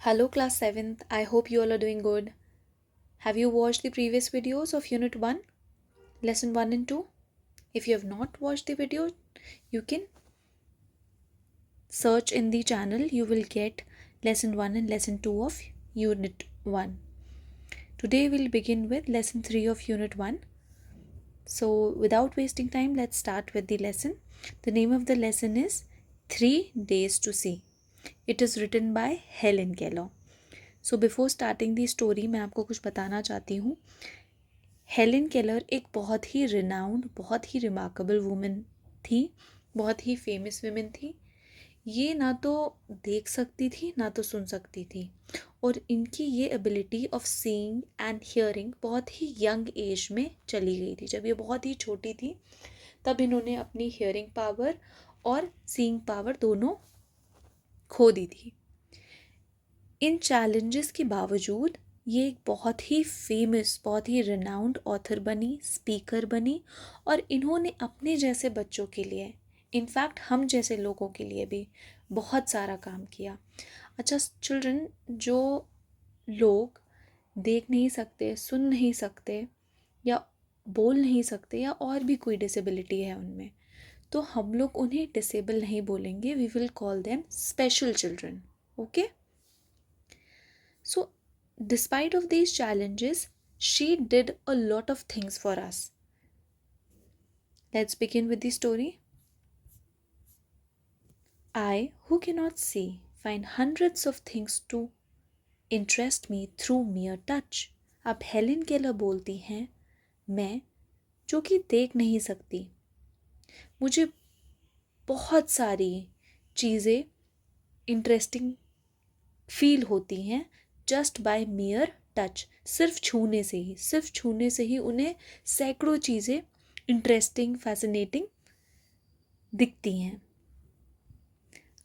Hello, class 7th. I hope you all are doing good. Have you watched the previous videos of Unit 1, Lesson 1 and 2? If you have not watched the video, you can search in the channel. You will get Lesson 1 and Lesson 2 of Unit 1. Today we'll begin with Lesson 3 of Unit 1. So, without wasting time, let's start with the lesson. The name of the lesson is 3 Days to See. It is written by Helen Keller. So before starting the story मैं आपको कुछ बताना चाहती हूँ. Helen Keller एक बहुत ही renowned, बहुत ही remarkable women थी, बहुत ही फेमस वुमेन थी. ये ना तो देख सकती थी ना तो सुन सकती थी, और इनकी ये ability of seeing and hearing बहुत ही यंग एज में चली गई थी. जब ये बहुत ही छोटी थी तब इन्होंने अपनी हियरिंग पावर और सीइंग पावर दोनों खो दी थी. इन चैलेंजेस के बावजूद ये एक बहुत ही फेमस, बहुत ही रिनाउंड ऑथर बनी, स्पीकर बनी, और इन्होंने अपने जैसे बच्चों के लिए, इनफैक्ट हम जैसे लोगों के लिए भी बहुत सारा काम किया. अच्छा चिल्ड्रन, जो लोग देख नहीं सकते, सुन नहीं सकते या बोल नहीं सकते, या और भी कोई डिसेबिलिटी है उनमें, तो हम लोग उन्हें डिसेबल नहीं बोलेंगे. We will call them special children. Okay. So, despite of these challenges, she did a lot of things for us. Let's begin with the story. I, who cannot see, find hundreds of things to interest me through mere touch. अब Helen Keller बोलती हैं, मैं जो कि देख नहीं सकती, मुझे बहुत सारी चीज़ें इंटरेस्टिंग फील होती हैं जस्ट बाय मियर टच. सिर्फ छूने से ही उन्हें सैकड़ों चीज़ें इंटरेस्टिंग, फैसिनेटिंग दिखती हैं.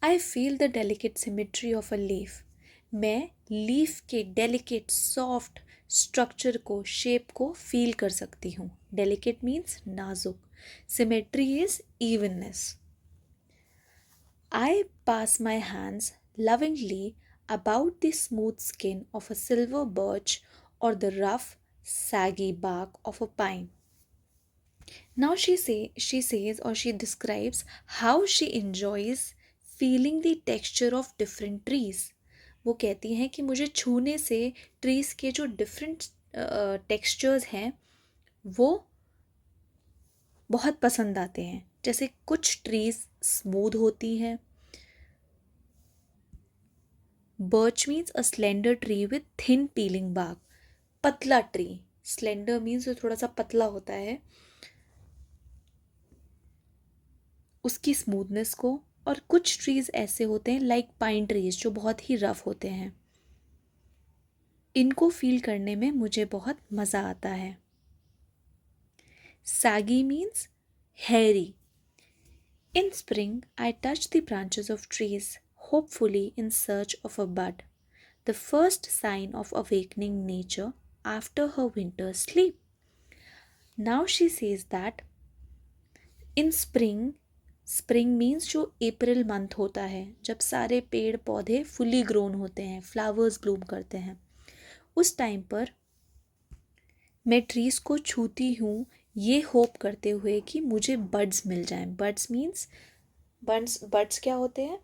I feel the delicate symmetry of a leaf. मैं लीफ के डेलिकेट सॉफ्ट स्ट्रक्चर को, शेप को फील कर सकती हूँ. डेलिकेट मीन्स नाजुक, symmetry is evenness. I pass my hands lovingly about the smooth skin of a silver birch or the rough, saggy bark of a pine. Now she says or she describes how she enjoys feeling the texture of different trees. वो कहती हैं कि मुझे छूने से trees के जो different textures हैं वो बहुत पसंद आते हैं. जैसे कुछ ट्रीज स्मूथ होती हैं. Birch means a slender tree with thin peeling bark. पतला ट्री, स्लेंडर मीन्स जो थोड़ा सा पतला होता है, उसकी स्मूथनेस को. और कुछ ट्रीज ऐसे होते हैं लाइक पाइन ट्रीज जो बहुत ही रफ होते हैं. इनको फील करने में मुझे बहुत मज़ा आता है. Saggy means hairy. In spring, I touch the branches of trees, hopefully in search of a bud, the first sign of awakening nature after her winter sleep. Now she says that in spring means जो April month होता है, जब सारे पेड़ पौधे fully grown होते हैं, flowers Bloom करते हैं, उस टाइम पर मैं ट्रीज़ को छूती हूँ ये होप करते हुए कि मुझे बर्ड्स मिल जाएं. बर्ड्स मीन्स बर्ड्स क्या होते हैं?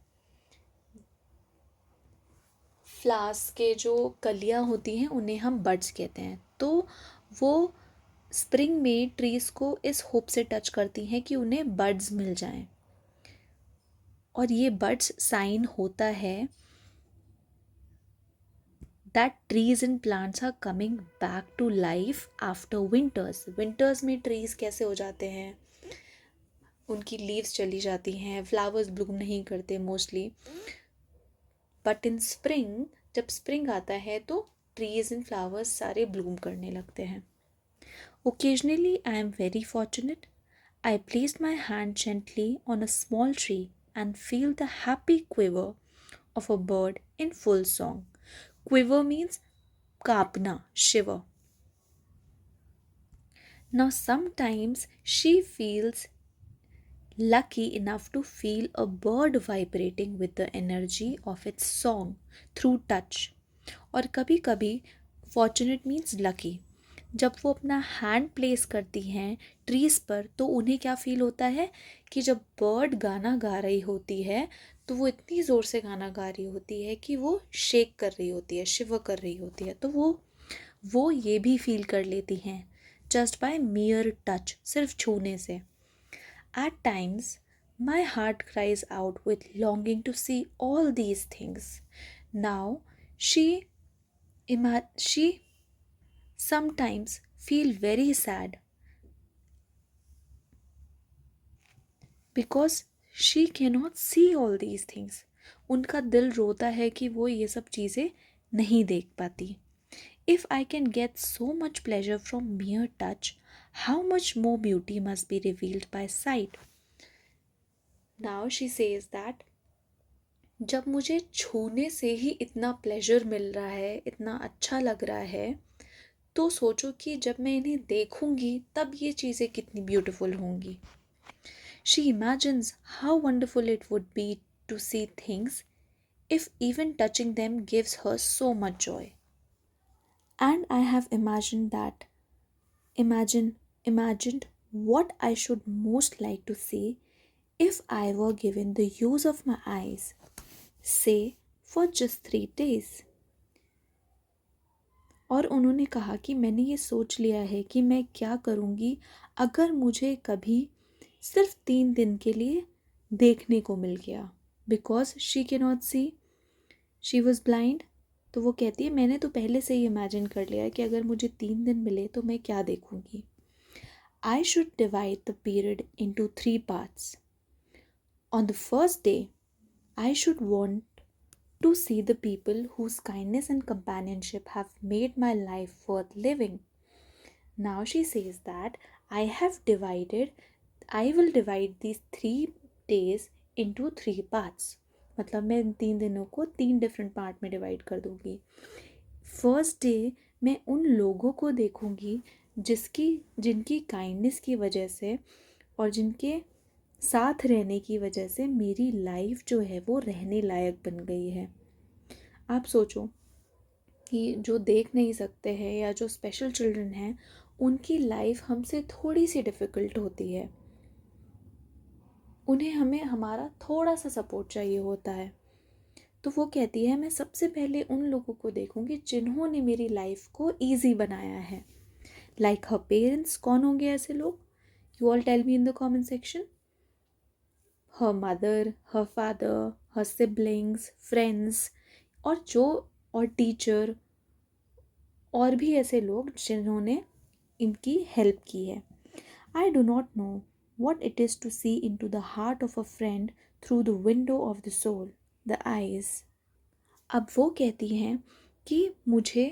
फ्लावर्स के जो कलियाँ होती हैं उन्हें हम बर्ड्स कहते हैं. तो वो स्प्रिंग में ट्रीज़ को इस होप से टच करती हैं कि उन्हें बर्ड्स मिल जाएं, और ये बर्ड्स साइन होता है that trees and plants are coming back to life after winters. Winters में trees कैसे हो जाते हैं? उनकी लीव्स चली जाती हैं, फ्लावर्स ब्लूम नहीं करते मोस्टली. बट इन स्प्रिंग, जब स्प्रिंग आता है तो ट्रीज एंड फ्लावर्स सारे ब्लूम करने लगते हैं. Occasionally I am very fortunate. I placed my hand gently on a small tree and feel the happy quiver of a bird in full song. Quiver means कांपना, shiver. Now sometimes she feels lucky enough to feel a bird vibrating with the energy of its song through touch. और कभी कभी fortunate means lucky. जब वो अपना hand place करती हैं trees पर तो उन्हें क्या फील होता है कि जब बर्ड गाना गा रही होती है तो वो इतनी ज़ोर से गाना गा रही होती है कि वो शेक कर रही होती है, शिवर कर रही होती है, तो वो ये भी फील कर लेती हैं जस्ट बाय मियर टच, सिर्फ छूने से. At times my heart cries out with longing to see all these things. Now she she sometimes feel very sad because she cannot see all these things. उनका दिल रोता है कि वो ये सब चीज़ें नहीं देख पाती. If I can get so much pleasure from mere touch, how much more beauty must be revealed by sight? Now she says that जब मुझे छूने से ही इतना प्लेजर मिल रहा है, इतना अच्छा लग रहा है, तो सोचो कि जब मैं इन्हें देखूंगी तब ये चीज़ें कितनी ब्यूटीफुल होंगी. She imagines how wonderful it would be to see things if even touching them gives her so much joy. And I have imagined what I should most like to see if I were given the use of my eyes, say for just 3 days. और उन्होंने कहा कि मैंने ये सोच लिया है कि मैं क्या करूँगी अगर मुझे कभी सिर्फ 3 दिन के लिए देखने को मिल गया. Because she can not see, she was blind. तो वो कहती है मैंने तो पहले से ही इमेजिन कर लिया है कि अगर मुझे 3 दिन मिले तो मैं क्या देखूँगी. I should divide the period into 3 parts. On the first day I should want to see the people whose kindness and companionship have made my life worth living. Now she says that I will divide these 3 days into 3 parts. मतलब मैं इन 3 दिनों को 3 different part में divide कर दूँगी. First day मैं उन लोगों को देखूँगी जिनकी काइंडनेस की वजह से और जिनके साथ रहने की वजह से मेरी लाइफ जो है वो रहने लायक बन गई है. आप सोचो कि जो देख नहीं सकते हैं या जो स्पेशल चिल्ड्रन हैं उनकी लाइफ हमसे थोड़ी सी डिफ़िकल्ट होती है. हमें हमारा थोड़ा सा सपोर्ट चाहिए होता है. तो वो कहती है मैं सबसे पहले उन लोगों को देखूंगी जिन्होंने मेरी लाइफ को ईजी बनाया है. लाइक हर पेरेंट्स. कौन होंगे ऐसे लोग? You all tell me in the comment section. her mother, her father, her siblings, friends और टीचर और भी ऐसे लोग जिन्होंने इनकी हेल्प की है. I do not know what it is to see into the heart of a friend through the window of the soul, the eyes. अब वो कहती हैं कि मुझे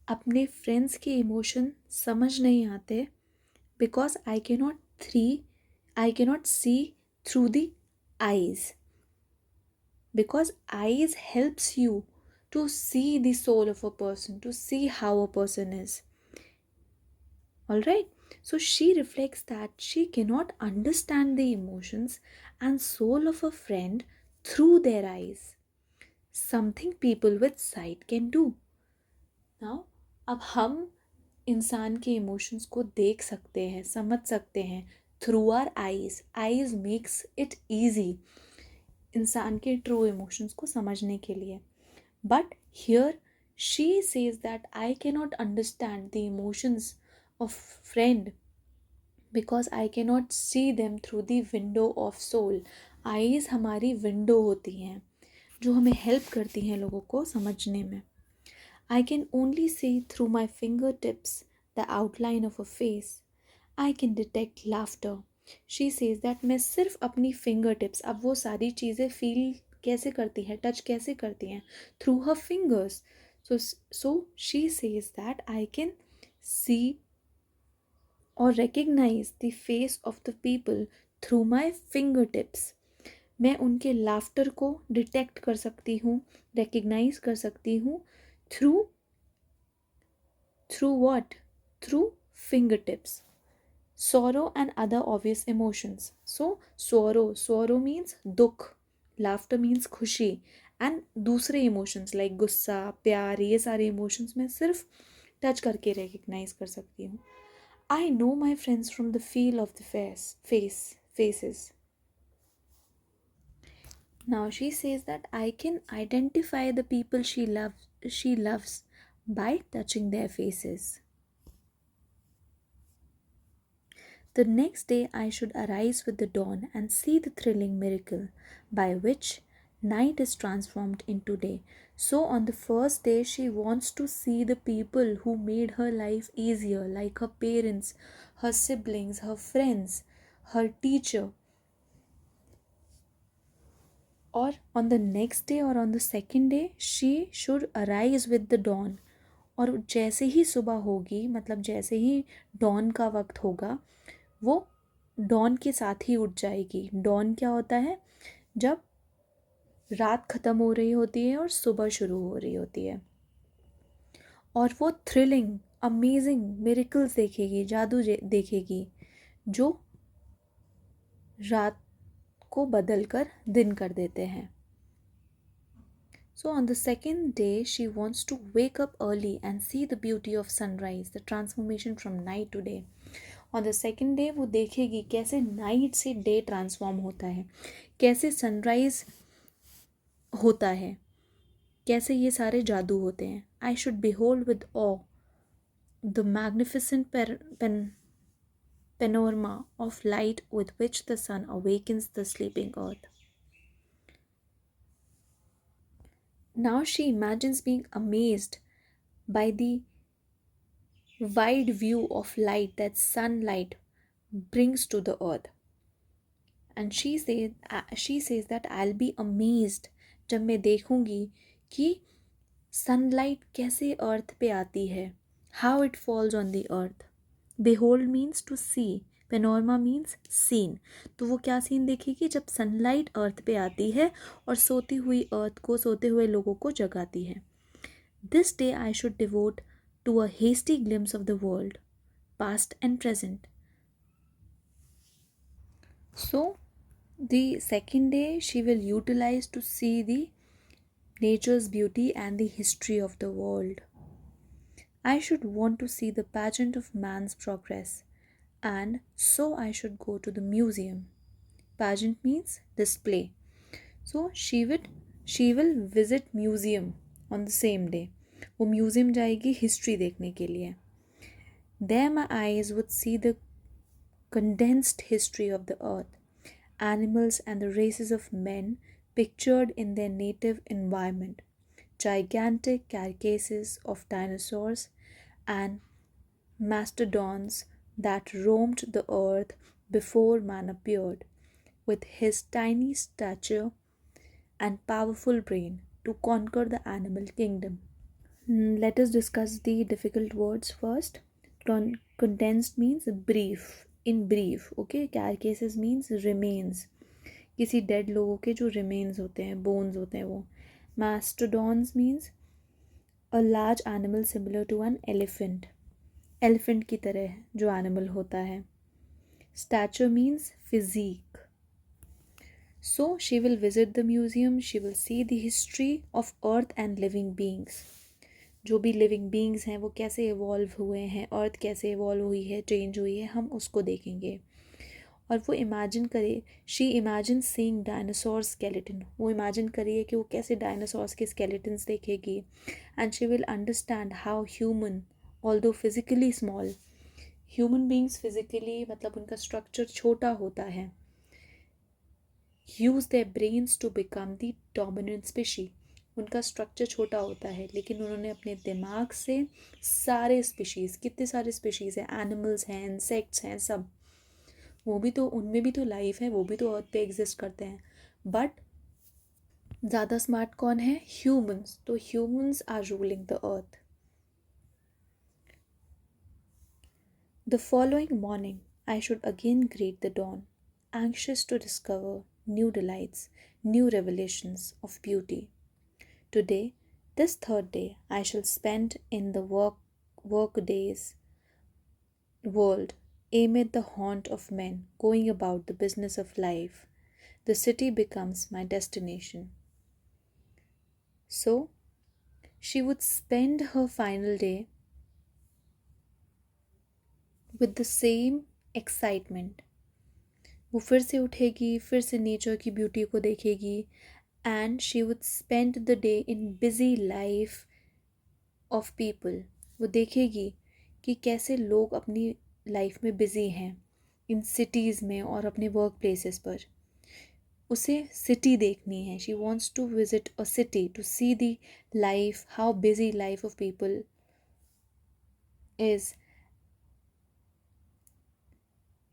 अपने फ्रेंड्स के इमोशन समझ नहीं आते because I cannot see through the eyes. Because eyes helps you to see the soul of a person, to see how a person is. Alright, so she reflects that she cannot understand the emotions and soul of a friend through their eyes. Something people with sight can do. Now, अब हम इंसान के emotions को देख सकते हैं, समझ सकते हैं through our eyes. Eyes makes it easy इंसान के ट्रू इमोशंस को समझने के लिए. But here she says that I cannot understand the emotions of friend because I cannot see them through the window of soul. Eyes हमारी window होती हैं जो हमें हेल्प करती हैं लोगों को समझने में. I can only see through my fingertips the outline of a face. I can detect laughter. She says that मैं सिर्फ अपनी fingertips, अब वो सारी चीज़ें feel कैसे करती हैं, touch कैसे करती हैं, through her fingers. So she says that I can see or recognize the face of the people through my fingertips. मैं उनके लाफ्टर को डिटेक्ट कर सकती हूँ, रिकग्नाइज कर सकती हूँ through what? Through fingertips. sorrow and other obvious emotions. So sorrow means dukh, laughter means खुशी, एंड दूसरे इमोशंस लाइक गुस्सा, प्यार, ये सारे इमोशंस मैं सिर्फ टच करके रिकग्नाइज कर सकती हूँ. I know my friends from the feel of the faces. Now she says that I can identify the people she loves by touching their faces. The next day I should arise with the dawn and see the thrilling miracle by which night is transformed into day. So, on the first day, she wants to see the people who made her life easier, like her parents, her siblings, her friends, her teacher. Or on the next day or on the second day, she should arise with the dawn. और जैसे ही सुबह होगी, मतलब जैसे ही don का वक्त होगा, वो डॉन के साथ ही उठ जाएगी. डॉन क्या होता है? जब रात ख़त्म हो रही होती है और सुबह शुरू हो रही होती है. और वो थ्रिलिंग अमेजिंग मिरेकल्स देखेगी, जादू देखेगी, जो रात को बदल कर दिन कर देते हैं. So on the second day, she wants to wake up early and see the beauty of sunrise, the transformation from night to day. On the second day, वो देखेगी कैसे नाइट से डे ट्रांसफॉर्म होता है, कैसे सनराइज होता है, कैसे ये सारे जादू होते हैं. I should behold with awe the magnificent panorama of light with which the sun awakens the sleeping earth. Now she imagines being amazed by the wide view of light that sunlight brings to the earth. And she says that I'll be amazed जब मैं देखूंगी कि sunlight कैसे अर्थ पे आती है, how it falls on the earth. Behold means to see, panorama means scene. तो वो क्या सीन देखेगी? जब सनलाइट अर्थ पे आती है और सोती हुई अर्थ को, सोते हुए लोगों को जगाती है. This day I should devote to a hasty glimpse of the world, past and present. So the second day she will utilize to see the nature's beauty and the history of the world. I should want to see the pageant of man's progress, and so I should go to the museum. Pageant means display. So she will visit museum on the same day. वो museum जाएगी history देखने के लिए. There my eyes would see the condensed history of the earth, animals and the races of men pictured in their native environment, gigantic carcasses of dinosaurs and mastodons that roamed the earth before man appeared, with his tiny stature and powerful brain to conquer the animal kingdom. Let us discuss the difficult words first. Condensed means brief, in brief. Okay, carcasses means remains, किसी dead लोगों के जो remains होते हैं, bones होते हैं वो. Mastodons means a large animal similar to an elephant, elephant की तरह जो एनिमल होता है. Stature means physique. So she will visit the museum, she will see the history of earth and living beings. जो भी लिविंग बींग्स हैं वो कैसे इवॉल्व हुए हैं, अर्थ कैसे इवॉल्व हुई है, चेंज हुई है, हम उसको देखेंगे. और वो इमेजिन करे, she imagine seeing dinosaur skeleton, वो इमेजिन करिए कि वो कैसे डायनासोर्स के स्केलेटन्स देखेगी. And she will understand how human, although physically small, human beings physically मतलब उनका स्ट्रक्चर छोटा होता है, use their brains to become the dominant species. उनका स्ट्रक्चर छोटा होता है लेकिन उन्होंने अपने दिमाग से सारे स्पीशीज़, कितने सारे स्पीशीज़ हैं, एनिमल्स हैं, इंसेक्ट्स हैं, सब, वो भी तो, उनमें भी तो लाइफ है, वो भी तो अर्थ पे एग्जिस्ट करते हैं. बट ज़्यादा स्मार्ट कौन है? ह्यूमंस. तो humans are ruling the earth. The following morning I should again greet the dawn, anxious to discover new delights, new revelations of beauty. Today, this third day, I shall spend in the work days world amid the haunt of men going about the business of life, the city becomes my destination. So, she would spend her final day with the same excitement. वो फिर से उठेगी, फिर से nature की beauty को देखेगी, and she would spend the day in busy life of people. वो देखेगी कि कैसे लोग अपनी लाइफ में बिजी हैं इन सिटीज़ में और अपने वर्क प्लेसेस पर. उसे सिटी देखनी है. She wants to visit a city to see the life, how busy life of people is.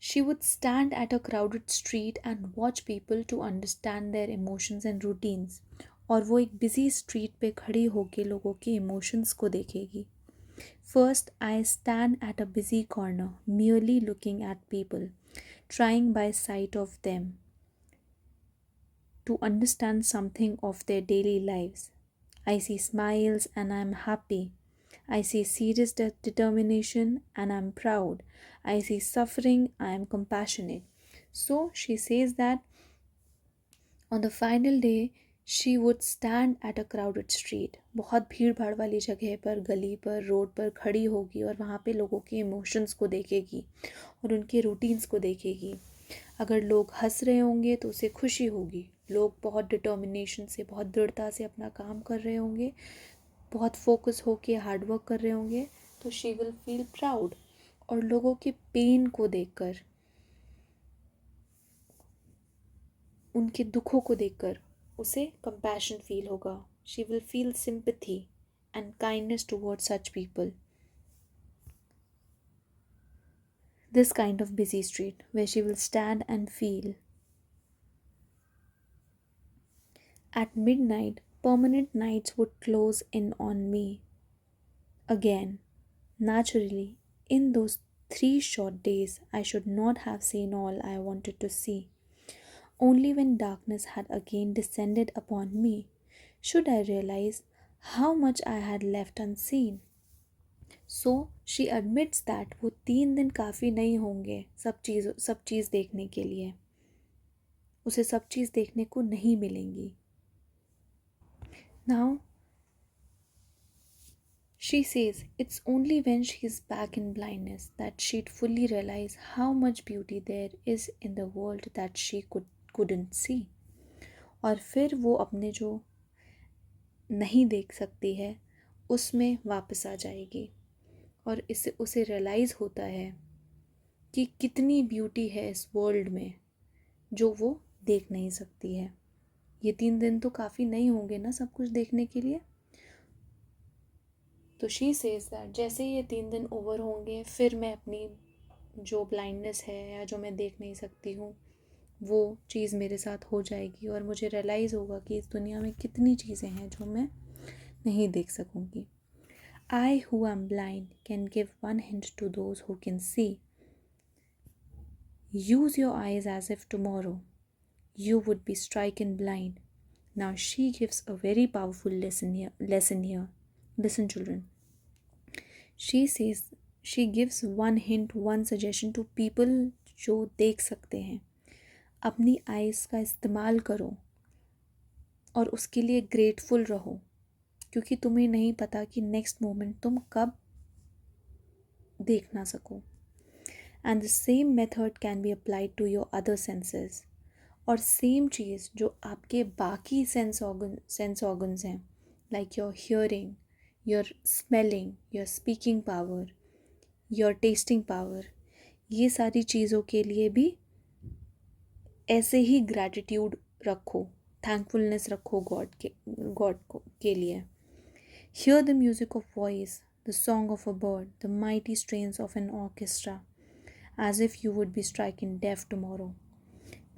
She would stand at a crowded street and watch people to understand their emotions and routines. और वो एक busy street पे खड़ी होके लोगों के emotions को देखेगी. First, I stand at a busy corner, merely looking at people, trying by sight of them to understand something of their daily lives. I see smiles and I am happy. I see serious determination and I am proud. I see suffering, I am compassionate. So she says that on the final day, she would stand at a crowded street. बहुत भीड़ भाड़ वाली जगह पर, गली पर, road पर खड़ी होगी और वहाँ पे लोगों के इमोशंस को देखेगी और उनके रूटीन्स को देखेगी. अगर लोग हंस रहे होंगे तो उसे खुशी होगी. लोग बहुत डिटर्मिनेशन से, बहुत दृढ़ता से अपना काम कर रहे होंगे, बहुत फोकस होके हार्डवर्क कर रहे होंगे, तो शी विल फील प्राउड. और लोगों के पेन को देखकर, उनके दुखों को देखकर उसे कंपैशन फील होगा. She will feel sympathy and kindness towards such people. This kind of busy street where she will stand and feel. At midnight, permanent nights would close in on me. Again, naturally, in those 3 short days, I should not have seen all I wanted to see. Only when darkness had again descended upon me should I realize how much I had left unseen. So she admits that वो 3 दिन काफ़ी नहीं होंगे सब चीज़ देखने के लिए. उसे सब चीज़ देखने को नहीं मिलेंगी. Now she says it's only when she is back in blindness that she'd fully realize how much beauty there is in the world that she couldn't see. और फिर वो अपने जो नहीं देख सकती है उसमें वापस आ जाएगी और इससे उसे रियलाइज़ होता है कि कितनी ब्यूटी है इस वर्ल्ड में जो वो देख नहीं सकती है. ये 3 दिन तो काफ़ी नहीं होंगे ना सब कुछ देखने के लिए. तो शी सेज दैट जैसे ये 3 दिन ओवर होंगे फिर मैं अपनी जो ब्लाइंडनेस है या जो मैं देख नहीं सकती हूँ वो चीज़ मेरे साथ हो जाएगी और मुझे रियलाइज़ होगा कि इस दुनिया में कितनी चीज़ें हैं जो मैं नहीं देख सकूँगी. I, who am blind, can give one hint to those who can see. Use your eyes as if tomorrow you would be stricken blind. Now she gives a very powerful lesson here. Listen, children. She says she gives one hint, one suggestion to people जो देख सकते हैं. अपनी eyes का इस्तेमाल करो और उसके लिए ग्रेटफुल रहो क्योंकि तुम्हें नहीं पता कि नेक्स्ट मोमेंट तुम कब देख ना सको. And the same method can be applied to your other senses. और सेम चीज़ जो आपके बाकी सेंस ऑर्गन्स हैं like your hearing, your smelling, your speaking power, your tasting power, ये सारी चीज़ों के लिए भी ऐसे ही ग्रैटिट्यूड रखो, थैंकफुलनेस रखो गॉड के लिए. Hear the music of voice, the song of a bird, the mighty strains of an orchestra, as if you would be striking deaf tomorrow.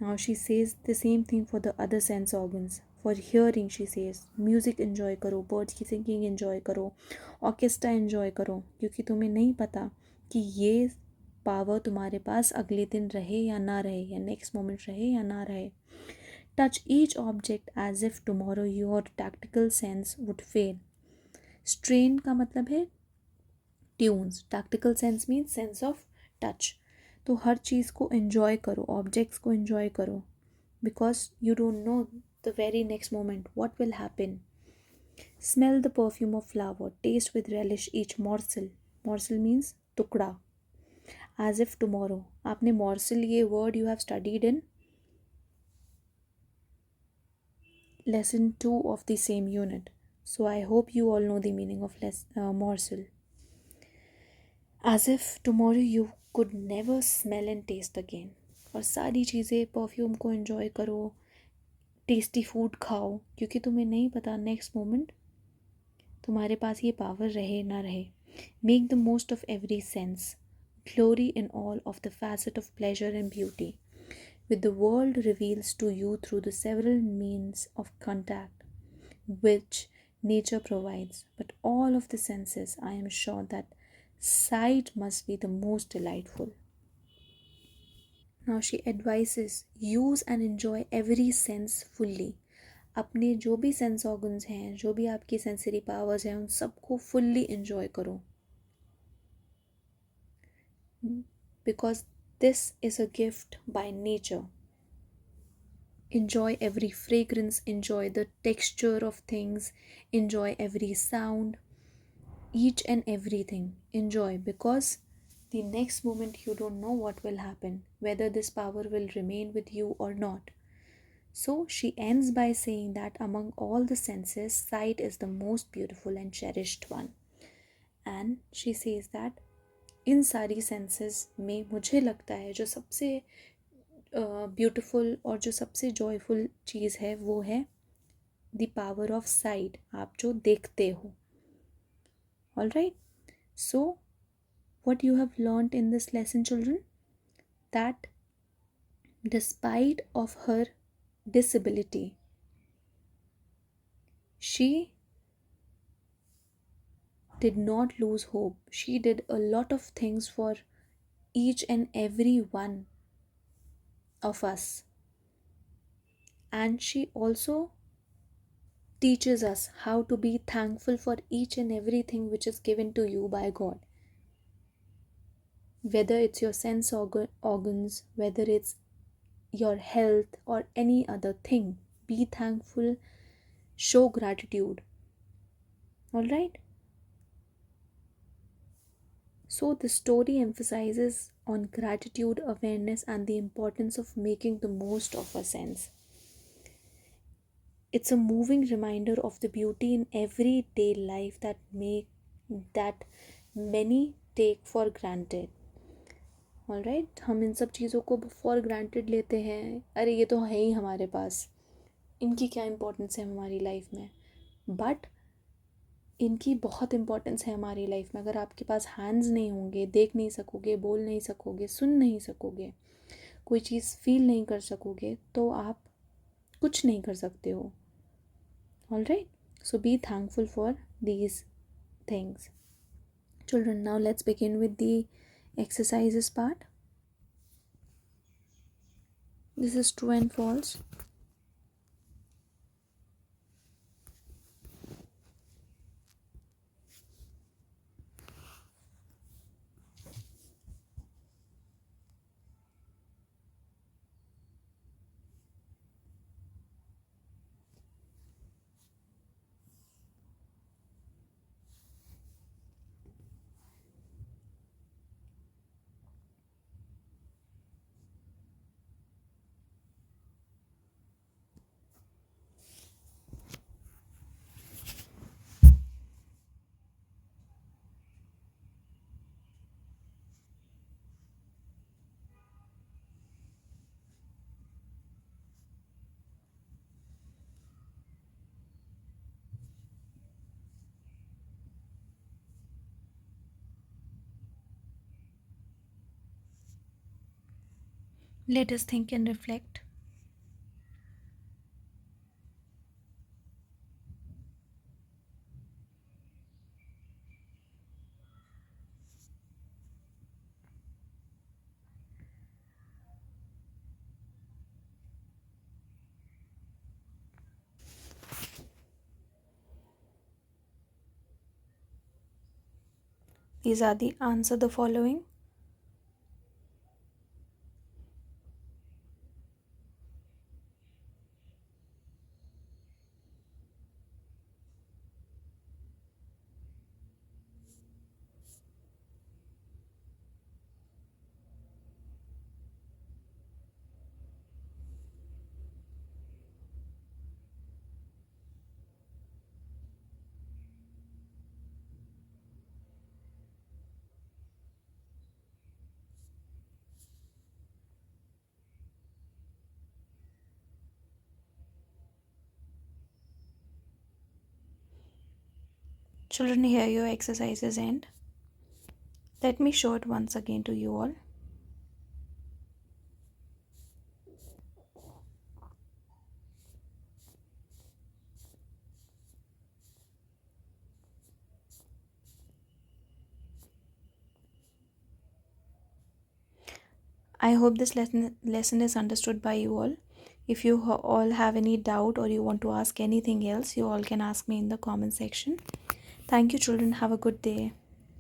Now she says the same thing for the other sense organs. For hearing, she says, music enjoy करो, birds की singing enjoy करो, orchestra enjoy करो, क्योंकि तुम्हें नहीं पता कि ये पावर तुम्हारे पास अगले दिन रहे या ना रहे या नेक्स्ट मोमेंट रहे या ना रहे. Touch each object as if tomorrow your tactile sense would fail. Strain का मतलब है tunes. Tactical sense means sense of touch. तो हर चीज़ को एन्जॉय करो, ऑब्जेक्ट्स को एन्जॉय करो, because you don't know the very next moment what will happen. Smell the perfume of flower, taste with relish each morsel. Morsel means tukda. As if tomorrow. आपने morsel ये word you have studied in lesson 2 of the same unit. So I hope you all know the meaning of morsel. As if tomorrow you could never smell and taste again. और सारी चीज़ें perfume को enjoy करो, tasty food खाओ, क्योंकि तुम्हें नहीं पता नेक्स्ट मोमेंट तुम्हारे पास ये पावर रहे ना रहे. Make the most of every sense. Glory in all of the facet of pleasure and beauty, which the world reveals to you through the several means of contact which nature provides. But all of the senses, I am sure that sight must be the most delightful. Now she advises use and enjoy every sense fully. अपने जो भी sense organs हैं, जो भी आपकी sensory powers हैं, उन सबको फुल्ली enjoy करो. Because this is a gift by nature. Enjoy every fragrance, enjoy the texture of things, enjoy every sound, each and everything. Enjoy, because the next moment you don't know what will happen, whether this power will remain with you or not. So she ends by saying that among all the senses, sight is the most beautiful and cherished one. And she says that इन सारी senses में मुझे लगता है जो सबसे beautiful और जो सबसे जॉयफुल चीज़ है वो है द पावर ऑफ साइट. आप जो देखते हो. All right. So what you have learned in this lesson, children, that despite of her disability, she did not lose hope. She did a lot of things for each and every one of us, and she also teaches us how to be thankful for each and everything which is given to you by God. Whether it's your sense organs, whether it's your health or any other thing, be thankful, show gratitude. All right. So the story emphasizes on gratitude, awareness, and the importance of making the most of a sense. It's a moving reminder of the beauty in everyday life that many take for granted. All right. हम इन सब चीज़ों को for granted लेते हैं. अरे ये तो है ही हमारे पास, इनकी क्या इम्पोर्टेंस है हमारी लाइफ में. बट इनकी बहुत इम्पोर्टेंस है हमारी लाइफ में. अगर आपके पास हैंड्स नहीं होंगे, देख नहीं सकोगे, बोल नहीं सकोगे, सुन नहीं सकोगे, कोई चीज़ फील नहीं कर सकोगे, तो आप कुछ नहीं कर सकते हो. All right. So be thankful for these things. Children, now let's begin with the exercises part. This is true and false. Let us think and reflect. These are the answer the following. Children, here your exercises end. Let me show it once again to you all. I hope this lesson is understood by you all. If you all have any doubt or you want to ask anything else, you all can ask me in the comment section. Thank you, children. Have a good day.